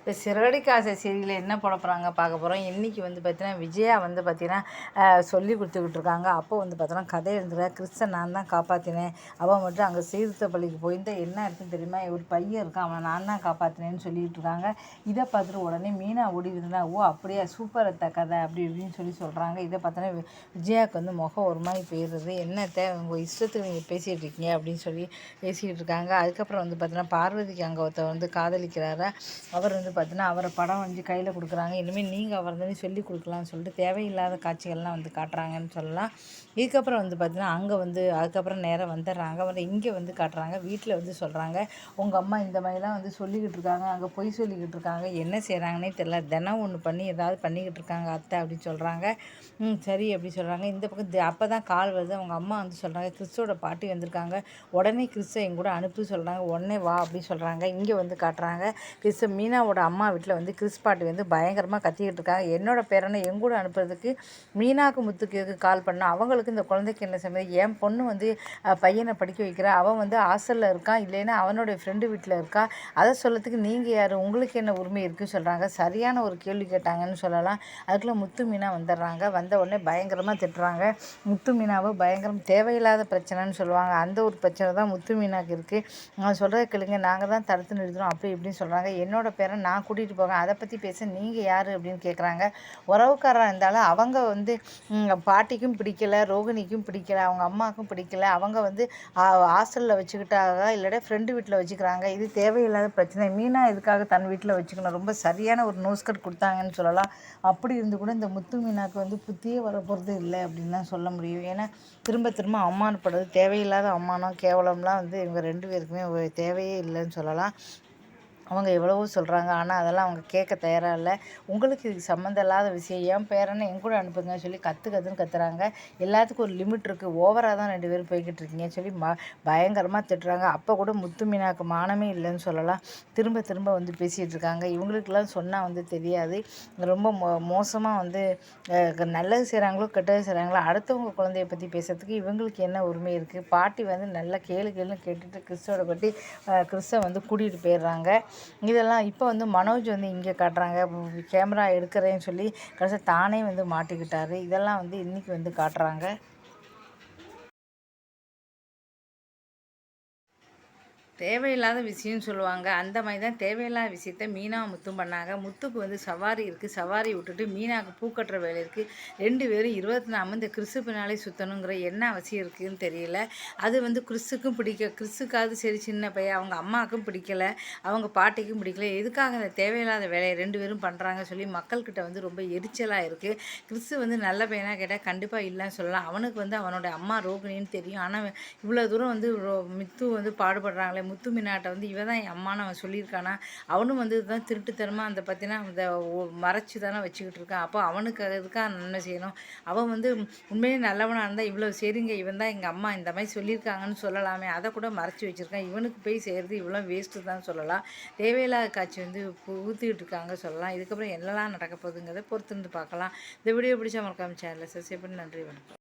இப்போ சிறகடிக்க ஆசை சீரியலில் என்ன போட போகிறாங்க பார்க்க போகிறோம். இன்றைக்கி வந்து பார்த்தீங்கன்னா விஜயா வந்து பார்த்தீங்கன்னா சொல்லி கொடுத்துக்கிட்டு இருக்காங்க. அப்போ வந்து பார்த்தோன்னா கதை எழுதுகிற கிறிஸ்தை நான் தான் காப்பாற்றினேன். அவன் மட்டும் அங்கே சீர்திருத்த பள்ளிக்கு போயிருந்தா என்ன இருக்குன்னு தெரியுமா, ஒரு பையன் இருக்கான், அவனை நான் தான் காப்பாற்றினேன்னு சொல்லிகிட்டு இருக்காங்க. இதை பார்த்துட்டு உடனே மீனா ஓடி இருந்தா, ஓ அப்படியா சூப்பர் அத்த கதை அப்படி இப்படின்னு சொல்கிறாங்க. இதை பார்த்தோன்னா விஜயாவுக்கு வந்து முகம் ஒரு மாதிரி போயிடுறது. என்னத்தை உங்கள் இஷ்டத்துக்கு நீங்கள் பேசிகிட்டு இருக்கீங்க அப்படின்னு சொல்லி பேசிக்கிட்டு இருக்காங்க. அதுக்கப்புறம் வந்து பார்த்தீங்கன்னா பார்வதிக்கு அங்கே ஒருத்தர் வந்து காதலிக்கிறாரா, அவர் வந்து பார்த்தீங்கன்னா அவரை படம் வந்து கையில் கொடுக்குறாங்க. இனிமேல் நீங்கள் அவர் தானே சொல்லி கொடுக்கலான்னு சொல்லிட்டு தேவையில்லாத காட்சிகள்லாம் வந்து காட்டுறாங்கன்னு சொல்லலாம். இதுக்கப்புறம் வந்து பார்த்தீங்கன்னா அங்கே வந்து அதுக்கப்புறம் நேராக வந்துடுறாங்க. வந்து இங்கே வந்து காட்டுறாங்க. வீட்டில் வந்து சொல்கிறாங்க, உங்கள் அம்மா இந்த மாதிரிலாம் வந்து சொல்லிக்கிட்டு இருக்காங்க, அங்கே பொய் சொல்லிக்கிட்டு இருக்காங்க, என்ன செய்கிறாங்கன்னே தெரியல, தினம் ஒன்று பண்ணி ஏதாவது பண்ணிக்கிட்டு இருக்காங்க அத்தை அப்படின்னு சொல்கிறாங்க. சரி அப்படி சொல்கிறாங்க. இந்த பக்கம் அப்போ தான் கால் வருது. அவங்க அம்மா வந்து சொல்கிறாங்க, கிறிஸ்தோட பாட்டி வந்திருக்காங்க, உடனே கிறிஸ்தை என் கூட அனுப்பி சொல்கிறாங்க, உடனே வா அப்படின்னு சொல்கிறாங்க. இங்கே வந்து காட்டுறாங்க கிறிஸ் மீனாவோட அம்மா வீட்டில் வந்து கிறிஸ் பாட்டி வந்து பயங்கரமாக கத்திக்கிட்டு இருக்காங்க. என்னோட பேரனை என் கூட அனுப்புறதுக்கு மீனாக்கு முத்துக்கு கால் பண்ணால் அவங்களுக்கு இந்த குழந்தைக்கு என்ன சம்மந்தம், என் பொண்ணு வந்து பையனை படிக்க வைக்கிறா, அவன் வந்து ஹாஸ்டலில் இருக்கான், இல்லைன்னா அவனுடைய ஃப்ரெண்டு வீட்டில் இருக்கா, அதை சொல்லத்துக்கு நீங்கள் யார், உங்களுக்கு என்ன உரிமை இருக்குன்னு சொல்கிறாங்க. சரியான ஒரு கேள்வி கேட்டாங்கன்னு சொல்லலாம். அதுக்குள்ளே முத்து மீனா வந்துடுறாங்க. வந்த உடனே பயங்கரமாக திட்டுறாங்க. முத்து மீனாவை பயங்கரம் தேவையில்லாத பிரச்சனைன்னு சொல்லுவாங்க. அந்த ஒரு பிரச்சனை தான் முத்து மீனாக்கு இருக்குது. நான் சொல்கிறத கேளுங்க, நாங்கள் தான் தடுத்து நிறுத்துறோம் அப்படி இப்படின்னு சொல்கிறாங்க. என்னோட பேரை நான் கூட்டிகிட்டு போகிறேன், அதை பற்றி பேச நீங்கள் யார் அப்படின்னு கேட்குறாங்க. உறவுக்காரராக இருந்தாலும் அவங்க வந்து பாட்டிக்கும் பிடிக்கல, ரோகிணிக்கும் பிடிக்கல, அவங்க அம்மாவுக்கும் பிடிக்கல, அவங்க வந்து ஹாஸ்டலில் வச்சுக்கிட்டாங்க, இல்லைன்னா ஃப்ரெண்டு வீட்டில் வச்சுக்கிறாங்க. இது தேவையில்லாத பிரச்சனை. மீனா இதுக்காக தன் வீட்டில் வச்சுக்கணும். ரொம்ப சரியான ஒரு நோஸ்கட் கொடுத்தாங்கன்னு சொல்லலாம். அப்படி இருந்து கூட இந்த முத்து மீனாக்கு வந்து புத்தியே வரப்போகிறது இல்லை அப்படின்னு தான் சொல்ல முடியும். ஏன்னா திரும்ப திரும்ப அவமானப்படுறது, தேவையில்லாத அவமானம் கேவலம்லாம் வந்து இவங்க 2 பேருக்குமே தேவையே இல்லைன்னு சொல்லலாம். அவங்க எவ்வளவோ சொல்கிறாங்க, ஆனால் அதெல்லாம் அவங்க கேட்க தயாராக இல்லை. உங்களுக்கு இதுக்கு சம்மந்தம் இல்லாத விஷயம், என் பேரனை என் கூட அனுப்புங்கன்னு சொல்லி கத்துன்னு கத்துறாங்க. எல்லாத்துக்கும் ஒரு லிமிட் இருக்குது, ஓவராக தான் 2 பேரும் போய்கிட்டு இருக்கீங்கன்னு சொல்லி பயங்கரமாக திட்டுறாங்க. அப்போ கூட முத்து மீனாக்கு மானமே இல்லைன்னு சொல்லலாம். திரும்ப திரும்ப வந்து பேசிகிட்டு இருக்காங்க. இவங்களுக்கெல்லாம் சொன்னால் வந்து தெரியாது. ரொம்ப மோசமாக வந்து நல்லது செய்கிறாங்களோ கெட்டது செய்கிறாங்களோ அடுத்தவங்க குழந்தைய பற்றி பேசுறதுக்கு இவங்களுக்கு என்ன உரிமை இருக்குது. பாட்டி வந்து நல்லா கேளுன்னு கேட்டுட்டு கிறிஸ்தோட பற்றி கிறிஸ்தை வந்து கூட்டிகிட்டு போயிடுறாங்க. இதெல்லாம் இப்போ வந்து மனோஜ் வந்து இங்கே காட்டுறாங்க. கேமரா எடுக்கிறேன்னு சொல்லி கடைசியாக தானே வந்து மாட்டிக்கிட்டாரு. இதெல்லாம் வந்து இன்றைக்கி வந்து காட்டுறாங்க. தேவையில்லாத விஷயம்னு சொல்லுவாங்க. அந்த மாதிரி தான் தேவையில்லாத விஷயத்த மீனா முத்தும் பண்ணாங்க. முத்துக்கு வந்து சவாரி இருக்குது, சவாரி விட்டுட்டு மீனாவுக்கு பூ கட்டுற வேலை இருக்குது. 2 பேரும் 24 இந்த கிறிஸு பின்னாலே சுற்றணுங்கிற என்ன அவசியம் இருக்குதுன்னு தெரியல. அது வந்து கிறிஸுக்கும் கிறிஸுக்காவது சரி சின்ன பையன், அவங்க அம்மாவுக்கும் பிடிக்கல, அவங்க பாட்டிக்கும் பிடிக்கல. எதுக்காக அந்த தேவையில்லாத வேலையை 2 பேரும் பண்ணுறாங்க சொல்லி மக்கள்கிட்ட வந்து ரொம்ப எரிச்சலாக இருக்குது. கிறிஸு வந்து நல்ல பையனாக கேட்டால் கண்டிப்பாக இல்லைன்னு சொல்லலாம். அவனுக்கு வந்து அவனோட அம்மா ரோகிணின்னு தெரியும். ஆனால் இவ்வளோ தூரம் வந்து மித்து வந்து பாடுபடுறாங்களே, முத்து மீனாட்ட வந்து இவ தான் என் அம்மான்னு அவன் சொல்லியிருக்கானா, அவனும் வந்து இதுதான் திருட்டுத்தனமாக அந்த பார்த்தீங்கன்னா இந்த மறைச்சி தானே வச்சுக்கிட்டு இருக்கான். அப்போ அவனுக்கு அதுக்காக நன்மை செய்யணும். அவன் வந்து உண்மையிலே நல்லவனாக இருந்தால் இவ்வளோ சரிங்க இவன் தான் எங்கள் அம்மா இந்த மாதிரி சொல்லியிருக்காங்கன்னு சொல்லலாமே, அதை கூட மறைச்சி வச்சுருக்கான். இவனுக்கு போய் செய்கிறது இவ்வளோ வேஸ்ட்டு தான் சொல்லலாம். தேவையில்லாத காட்சி வந்து ஊற்றிக்கிட்டு இருக்காங்க சொல்லலாம். இதுக்கப்புறம் என்னெல்லாம் நடக்க போகுதுங்கிறத பொறுத்திருந்து பார்க்கலாம். இந்த வீடியோ பிடிச்சா மறக்காம சேனலை சப்ஸ்கிரைப் பண்ணி நன்றி வணக்கம்.